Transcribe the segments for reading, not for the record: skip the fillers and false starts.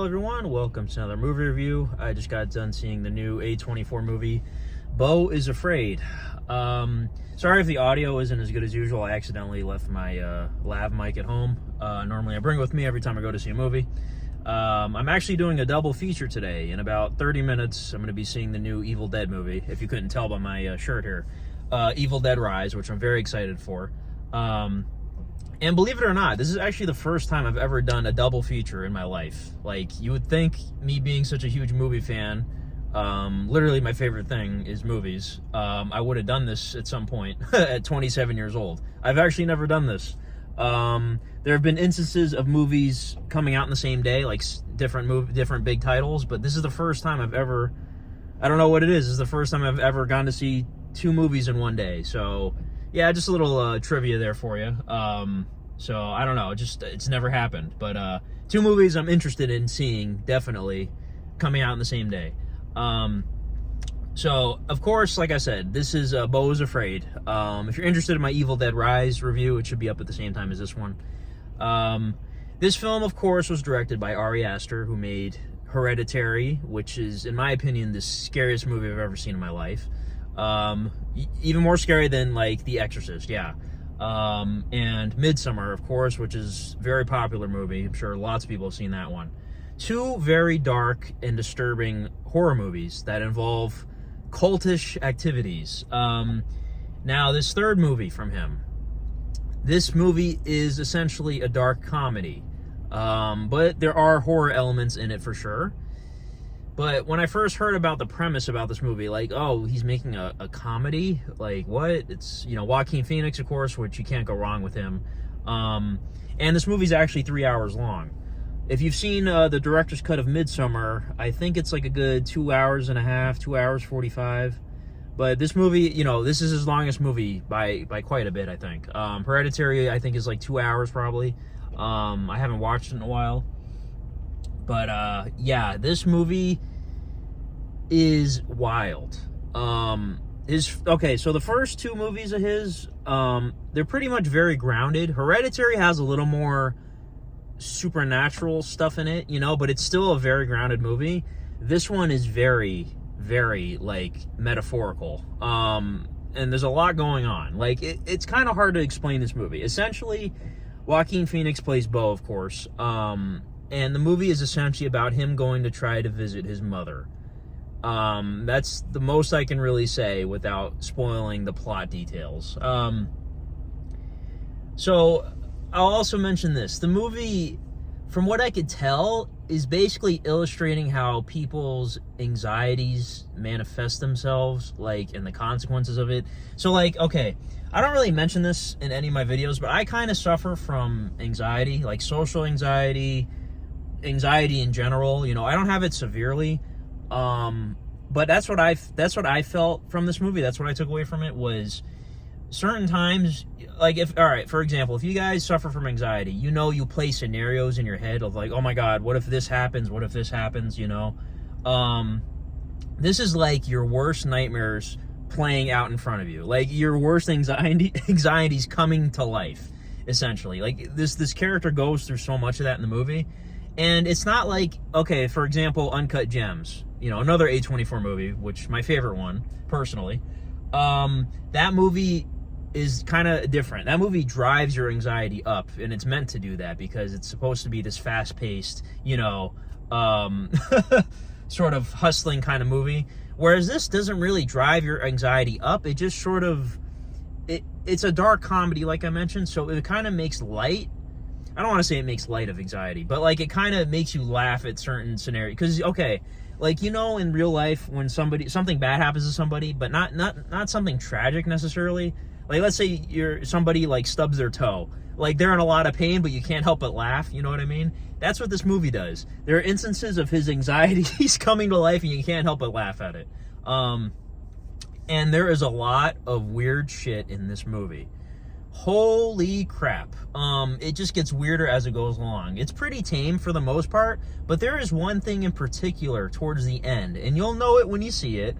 everyone, welcome to another movie review. I just got done seeing the new A24 movie, Beau is Afraid. Sorry if the audio isn't as good as usual. I accidentally left my lav mic at home. Normally I bring it with me every time I go to see a movie. I'm actually doing a double feature today. In about 30 minutes, I'm going to be seeing the new Evil Dead movie, if you couldn't tell by my shirt here. Evil Dead Rise, which I'm very excited for. And believe it or not, this is actually the first time I've ever done a double feature in my life. Like, you would think, me being such a huge movie fan, literally my favorite thing is movies, I would have done this at some point at 27 years old. I've actually never done this. There have been instances of movies coming out in the same day, like different big titles, but this is the first time I've ever, I don't know what it is, this is the first time I've ever gone to see two movies in one day. So yeah, just a little trivia there for you. So I don't know, it's never happened. But two movies I'm interested in seeing, definitely, coming out in the same day. So, of course, like I said, this is Beau is Afraid. If you're interested in my Evil Dead Rise review, it should be up at the same time as this one. This film, of course, was directed by Ari Aster, who made Hereditary, which is, in my opinion, the scariest movie I've ever seen in my life. Even more scary than, like, The Exorcist, yeah. And Midsommar, of course, which is a very popular movie. I'm sure lots of people have seen that one. Two very dark and disturbing horror movies that involve cultish activities. Now, this third movie from him, this movie is essentially a dark comedy. But there are horror elements in it for sure. But when I first heard about the premise about this movie, like, oh, he's making a comedy? Like, what? It's, you know, Joaquin Phoenix, of course, which you can't go wrong with him. And this movie's actually 3 hours long. If you've seen the director's cut of Midsommar, I think it's like a good 2 hours and a half, 2 hours 45. But this movie, you know, this is his longest movie by quite a bit, I think. Hereditary, I think, is like 2 hours probably. I haven't watched it in a while. But, yeah, this movie is wild. Okay, so the first two movies of his, they're pretty much very grounded. Hereditary has a little more supernatural stuff in it, you know, but it's still a very grounded movie. This one is very, very, like, metaphorical. And there's a lot going on. Like, it's kind of hard to explain this movie. Essentially, Joaquin Phoenix plays Beau, of course. And the movie is essentially about him going to try to visit his mother. That's the most I can really say without spoiling the plot details. So, I'll also mention this. The movie, from what I could tell, is basically illustrating how people's anxieties manifest themselves, like, and the consequences of it. So, like, okay, I don't really mention this in any of my videos, but I kind of suffer from anxiety, like social anxiety in general. You know, I don't have it severely, but that's what I felt from this movie. That's what I took away from it, was certain times, like, if, all right, for example, if you guys suffer from anxiety, you know, you play scenarios in your head of like, oh my god, what if this happens, what if this happens, you know. This is like your worst nightmares playing out in front of you, like your worst anxieties coming to life, essentially. Like, this character goes through so much of that in the movie. And it's not like, okay, for example, Uncut Gems, you know, another A24 movie, which my favorite one, personally. That movie is kind of different. That movie drives your anxiety up, and it's meant to do that because it's supposed to be this fast-paced, you know, sort of hustling kind of movie. Whereas this doesn't really drive your anxiety up. It just sort of, it's a dark comedy, like I mentioned, so it kind of makes light. I don't want to say it makes light of anxiety, but, like, it kind of makes you laugh at certain scenarios. Because, okay, like, you know, in real life, when something bad happens to somebody, but not something tragic necessarily. Like, let's say somebody, like, stubs their toe. Like, they're in a lot of pain, but you can't help but laugh, you know what I mean? That's what this movie does. There are instances of his anxieties coming to life, and you can't help but laugh at it. And there is a lot of weird shit in this movie. Holy crap. It just gets weirder as it goes along. It's pretty tame for the most part, but there is one thing in particular towards the end, and you'll know it when you see it,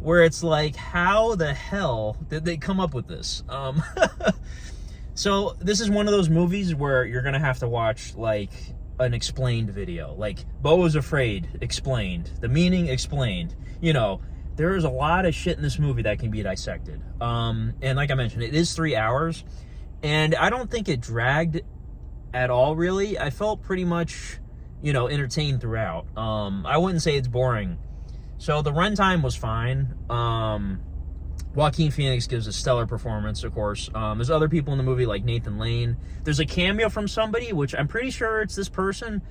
where it's like, how the hell did they come up with this? So this is one of those movies where you're gonna have to watch, like, an explained video. Like, Beau is afraid, explained. The meaning, explained. You know, there is a lot of shit in this movie that can be dissected. And like I mentioned, it is 3 hours, and I don't think it dragged at all, really. I felt pretty much, you know, entertained throughout. I wouldn't say it's boring. So the runtime was fine. Joaquin Phoenix gives a stellar performance, of course. There's other people in the movie, like Nathan Lane. There's a cameo from somebody, which I'm pretty sure it's this person.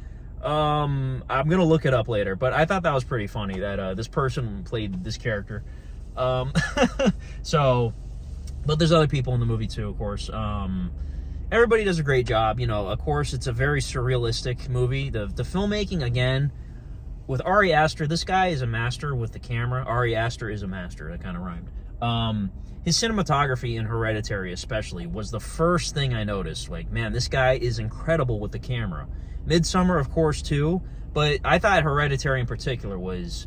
I'm going to look it up later, but I thought that was pretty funny that this person played this character. So, but there's other people in the movie too, of course. Everybody does a great job. You know, of course, it's a very surrealistic movie. The filmmaking, again, with Ari Aster, this guy is a master with the camera. Ari Aster is a master. That kind of rhymed. His cinematography in Hereditary especially was the first thing I noticed. Like, man, this guy is incredible with the camera. Midsummer, of course, too, but I thought Hereditary in particular was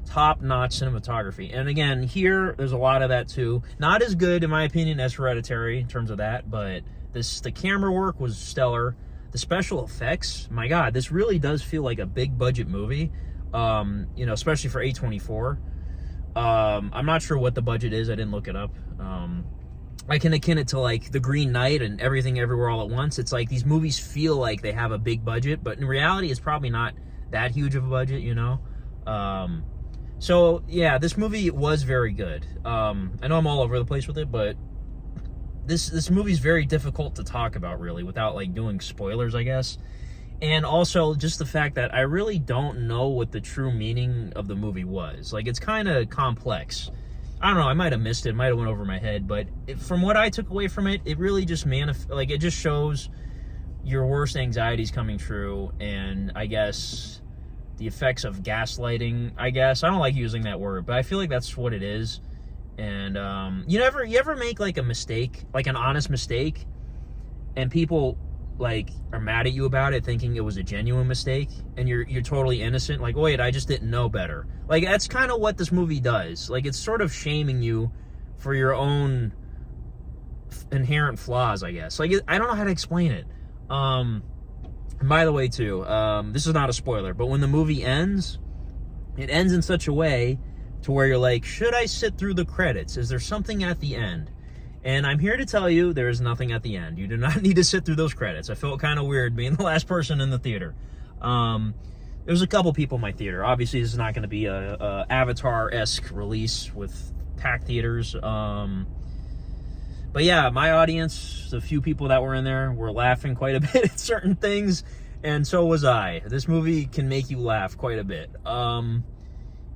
top-notch cinematography. And again, here, there's a lot of that too. Not as good, in my opinion, as Hereditary in terms of that, but the camera work was stellar. The special effects, my God, this really does feel like a big-budget movie, you know, especially for A24. I'm not sure what the budget is. I didn't look it up. I can akin it to like The Green Knight and Everything Everywhere All at Once. It's like these movies feel like they have a big budget, but in reality, it's probably not that huge of a budget, you know? So yeah, this movie was very good. I know I'm all over the place with it, but this movie's very difficult to talk about, really, without like doing spoilers, I guess. And also, just the fact that I really don't know what the true meaning of the movie was. Like, it's kind of complex. I don't know, I might have missed it, might have went over my head, but from what I took away from it, it really just it just shows your worst anxieties coming true, and I guess the effects of gaslighting, I guess. I don't like using that word, but I feel like that's what it is. And you ever make like a mistake, like an honest mistake, and people like are mad at you about it, thinking it was a genuine mistake, and you're totally innocent, like, wait, I just didn't know better. Like, that's kind of what this movie does. Like, it's sort of shaming you for your own inherent flaws, I guess. Like, I don't know how to explain it. And by the way, too, this is not a spoiler, but when the movie ends, it ends in such a way to where you're like, should I sit through the credits? Is there something at the end? And I'm here to tell you, there is nothing at the end. You do not need to sit through those credits. I felt kind of weird being the last person in the theater. There was a couple people in my theater. Obviously, this is not going to be a Avatar-esque release with packed theaters. But yeah, my audience, the few people that were in there, were laughing quite a bit at certain things, and so was I. This movie can make you laugh quite a bit.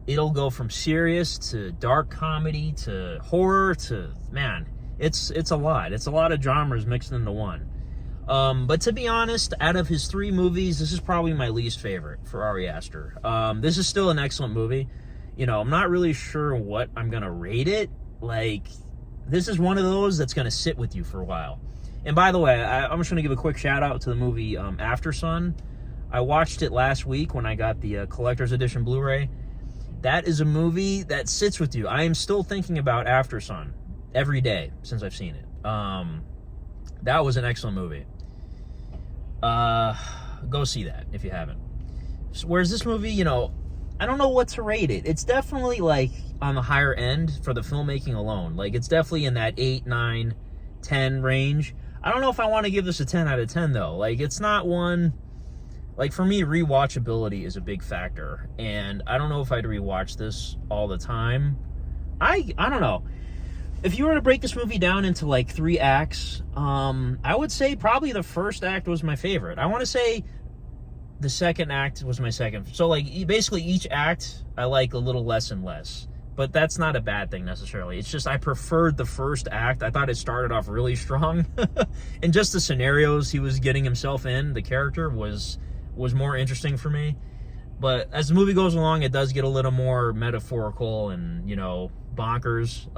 It'll go from serious to dark comedy to horror to, man, it's a lot. It's a lot of genres mixed into one. But to be honest, out of his 3 movies, this is probably my least favorite for Ari Aster. This is still an excellent movie. You know, I'm not really sure what I'm going to rate it. Like, this is one of those that's going to sit with you for a while. And by the way, I'm just going to give a quick shout out to the movie After Sun. I watched it last week when I got the Collector's Edition Blu-ray. That is a movie that sits with you. I am still thinking about After Sun every day since I've seen it. That was an excellent movie. Go see that if you haven't. Whereas this movie, you know, I don't know what to rate it. It's definitely like on the higher end for the filmmaking alone. Like, it's definitely in that 8, 9, 10 range. I don't know if I want to give this a 10 out of 10 though. Like, it's not one. Like, for me, rewatchability is a big factor, and I don't know if I'd rewatch this all the time. I don't know. If you were to break this movie down into, like, 3 acts, I would say probably the first act was my favorite. I want to say the second act was my second. So, like, basically each act I like a little less and less. But that's not a bad thing, necessarily. It's just I preferred the first act. I thought it started off really strong. And just the scenarios he was getting himself in, the character, was more interesting for me. But as the movie goes along, it does get a little more metaphorical and, you know, bonkers.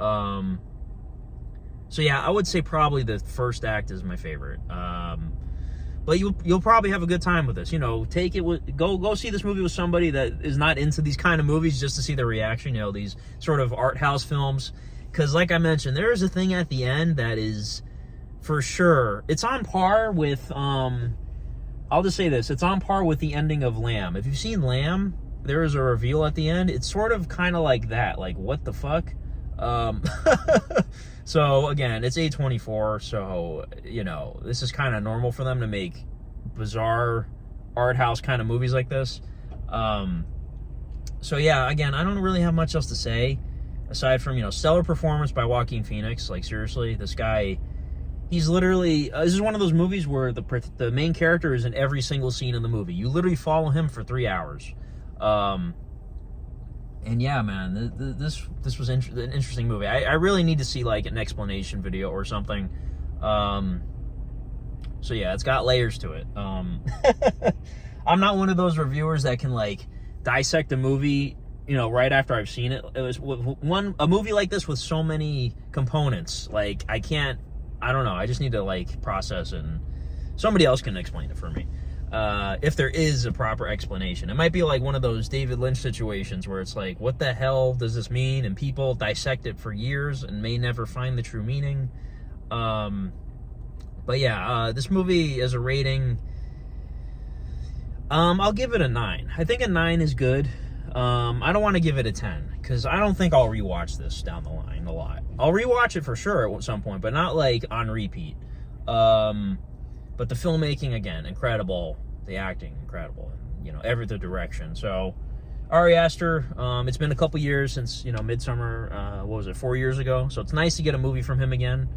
So yeah, I would say probably the first act is my favorite. But you'll probably have a good time with this. You know, go see this movie with somebody that is not into these kind of movies, just to see their reaction. You know, these sort of art house films. Because like I mentioned, there is a thing at the end that is, for sure, it's on par with I'll just say this. It's on par with the ending of Lamb. If you've seen Lamb, there is a reveal at the end. It's sort of kind of like that. Like, what the fuck? So, again, it's A24, so, you know, this is kind of normal for them to make bizarre art house kind of movies like this. So, yeah, again, I don't really have much else to say, aside from, you know, stellar performance by Joaquin Phoenix. Like, seriously, this guy... He's literally, this is one of those movies where the main character is in every single scene in the movie. You literally follow him for 3 hours. And yeah, man, this was an interesting movie. I really need to see, like, an explanation video or something. So yeah, it's got layers to it. I'm not one of those reviewers that can, like, dissect a movie, you know, right after I've seen it. It was a movie like this with so many components. Like, I don't know. I just need to, like, process it, and somebody else can explain it for me. If there is a proper explanation. It might be like one of those David Lynch situations where it's like, what the hell does this mean? And people dissect it for years and may never find the true meaning. But yeah, this movie as a rating, I'll give it a 9. I think a 9 is good. I don't want to give it a 10 because I don't think I'll rewatch this down the line a lot. I'll rewatch it for sure at some point, but not like on repeat. But the filmmaking, again, incredible. The acting, incredible. You know, the direction. So, Ari Aster, it's been a couple years since, you know, Midsommar, what was it, 4 years ago? So it's nice to get a movie from him again.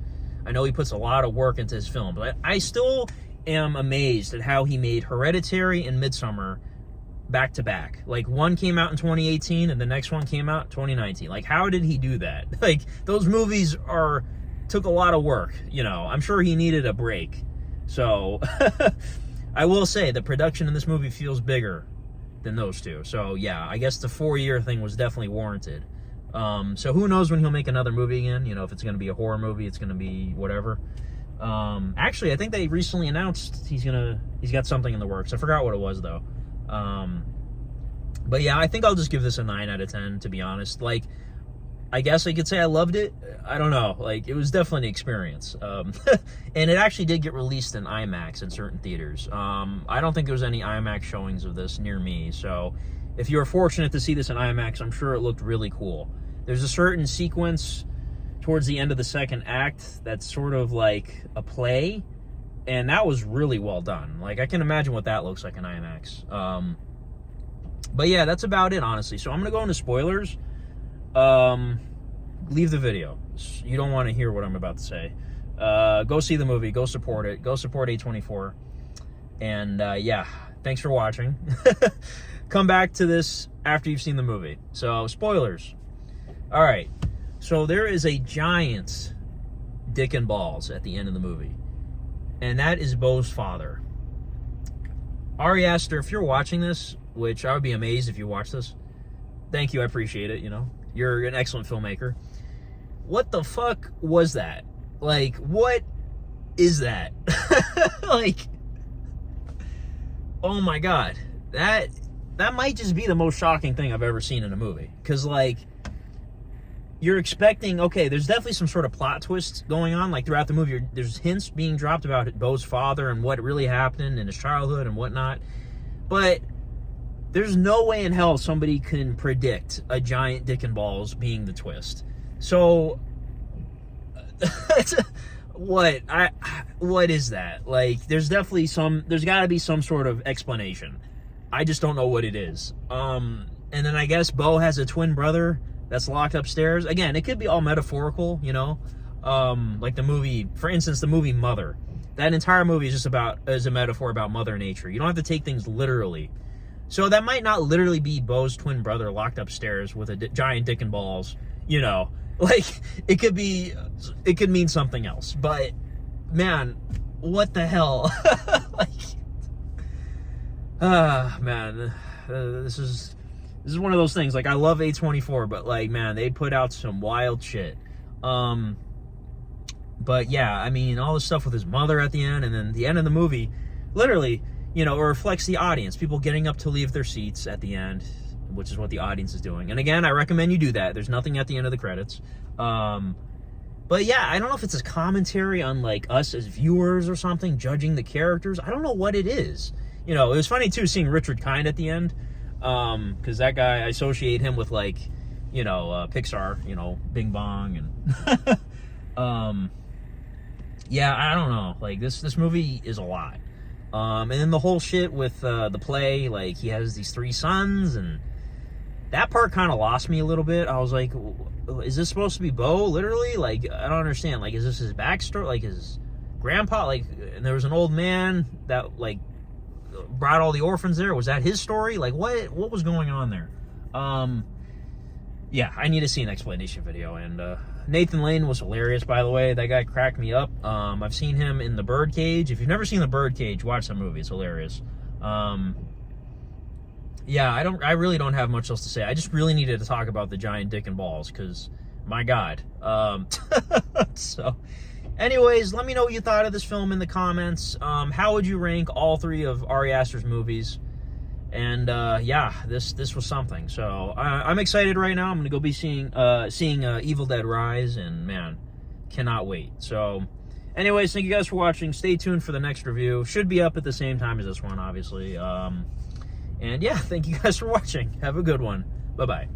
I know he puts a lot of work into his film, but I still am amazed at how he made Hereditary and Midsommar back to back. Like, one came out in 2018 and the next one came out in 2019. Like, how did he do that? Like, those movies took a lot of work, you know. I'm sure he needed a break. So, I will say the production in this movie feels bigger than those two. So, yeah, I guess the 4-year thing was definitely warranted. So who knows when he'll make another movie again? You know, if it's going to be a horror movie, it's going to be whatever. Actually, I think they recently announced he's got something in the works. I forgot what it was, though. But yeah, I think I'll just give this a 9 out of 10, to be honest. Like, I guess I could say I loved it. I don't know. Like, it was definitely an experience. And it actually did get released in IMAX in certain theaters. I don't think there was any IMAX showings of this near me. So if you were fortunate to see this in IMAX, I'm sure it looked really cool. There's a certain sequence towards the end of the second act that's sort of like a play. And that was really well done. Like, I can imagine what that looks like in IMAX. But yeah, that's about it, honestly. So I'm going to go into spoilers. Leave the video. You don't want to hear what I'm about to say. Go see the movie. Go support it. Go support A24. And yeah, thanks for watching. Come back to this after you've seen the movie. So, spoilers. All right. So there is a giant dick and balls at the end of the movie. And that is Beau's father. Ari Aster, if you're watching this, which I would be amazed if you watch this, thank you, I appreciate it, you know. You're an excellent filmmaker. What the fuck was that? Like, what is that? Like, oh my God. That might just be the most shocking thing I've ever seen in a movie. Because, like, you're expecting, okay, there's definitely some sort of plot twist going on. Like, throughout the movie, there's hints being dropped about Beau's father and what really happened in his childhood and whatnot. But there's no way in hell somebody can predict a giant dick and balls being the twist. So, what is that? Like, there's got to be some sort of explanation. I just don't know what it is. And then I guess Beau has a twin brother that's locked upstairs. Again, it could be all metaphorical, you know? Like the movie, for instance, the movie Mother. That entire movie is is a metaphor about Mother Nature. You don't have to take things literally. So that might not literally be Beau's twin brother locked upstairs with a giant dick and balls, you know? Like, it could mean something else. But, man, what the hell? Like, man, this is one of those things. Like, I love A24, but, like, man, they put out some wild shit. But yeah, I mean, all the stuff with his mother at the end, and then the end of the movie, literally, you know, it reflects the audience. People getting up to leave their seats at the end, which is what the audience is doing. And again, I recommend you do that. There's nothing at the end of the credits. But yeah, I don't know if it's a commentary on, like, us as viewers or something, judging the characters. I don't know what it is. you know, it was funny too seeing Richard Kind at the end, because that guy, I associate him with, like, you know, Pixar, you know, Bing Bong, and yeah, I don't know, like, this movie is a lot. And then the whole shit with the play, like, he has these 3 sons, and that part kind of lost me a little bit. I was like, is this supposed to be Beau, literally? Like, I don't understand. Like, is this his backstory? Like, his grandpa, like, and there was an old man that, like, brought all the orphans there. Was that his story? Like, what was going on there? Yeah, I need to see an explanation video. And Nathan Lane was hilarious, by the way. That guy cracked me up. I've seen him in The Birdcage. If you've never seen The Birdcage, watch that movie. It's hilarious. Yeah, I really don't have much else to say. I just really needed to talk about the giant dick and balls, because, my God. So, anyways, let me know what you thought of this film in the comments. How would you rank all 3 of Ari Aster's movies? And yeah, this was something. So I'm excited right now. I'm gonna go be seeing Evil Dead Rise, and man, cannot wait. So, anyways, thank you guys for watching. Stay tuned for the next review. Should be up at the same time as this one, obviously. And yeah, thank you guys for watching. Have a good one. Bye bye.